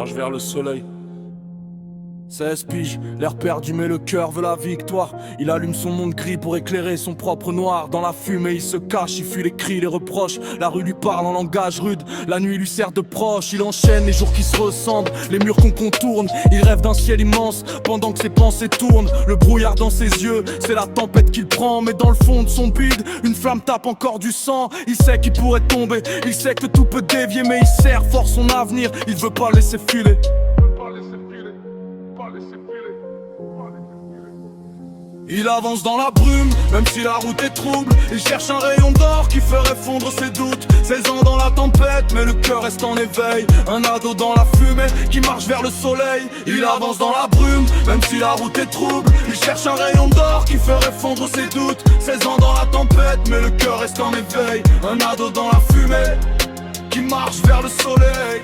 marche vers le soleil. 16 piges, l'air perdu mais le cœur veut la victoire. Il allume son monde gris pour éclairer son propre noir. Dans la fumée il se cache, il fuit les cris, les reproches. La rue lui parle en langage rude, la nuit lui sert de proche. Il enchaîne les jours qui se ressemblent, les murs qu'on contourne. Il rêve d'un ciel immense pendant que ses pensées tournent. Le brouillard dans ses yeux, c'est la tempête qu'il prend. Mais dans le fond de son bide, une flamme tape encore du sang. Il sait qu'il pourrait tomber, il sait que tout peut dévier. Mais il serre fort son avenir, il veut pas laisser filer. Il avance dans la brume, même si la route est trouble. Il cherche un rayon d'or qui ferait fondre ses doutes. 16 ans dans la tempête, mais le cœur reste en éveil. Un ado dans la fumée qui marche vers le soleil. Il avance dans la brume, même si la route est trouble. Il cherche un rayon d'or qui ferait fondre ses doutes. 16 ans dans la tempête, mais le cœur reste en éveil. Un ado dans la fumée qui marche vers le soleil.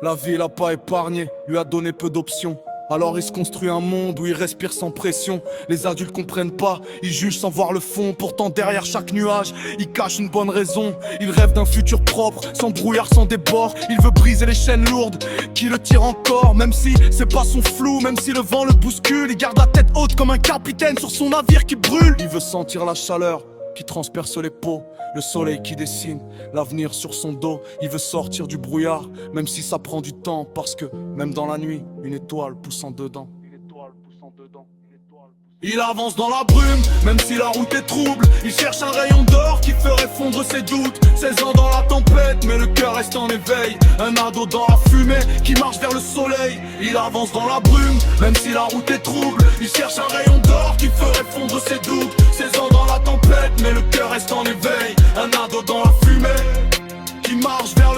La vie l'a pas épargné, lui a donné peu d'options. Alors il se construit un monde où il respire sans pression. Les adultes comprennent pas, ils jugent sans voir le fond. Pourtant derrière chaque nuage, il cache une bonne raison. Il rêve d'un futur propre, sans brouillard, sans débord. Il veut briser les chaînes lourdes qui le tirent encore. Même si c'est pas son flou, même si le vent le bouscule. Il garde la tête haute comme un capitaine sur son navire qui brûle. Il veut sentir la chaleur qui transperce les peaux, le soleil qui dessine l'avenir sur son dos. Il veut sortir du brouillard, même si ça prend du temps. Parce que même dans la nuit, une étoile pousse en dedans. Il avance dans la brume, même si la route est trouble. Il cherche un rayon d'or qui ferait fondre ses doutes. 16 ans dans la tempête, mais le cœur reste en éveil. Un ado dans la fumée qui marche vers le soleil. Il avance dans la brume, même si la route est trouble. Il cherche un rayon d'or qui ferait fondre ses doutes. 16 ans dans la tempête, mais le cœur reste en éveil. Un ado dans la fumée qui marche vers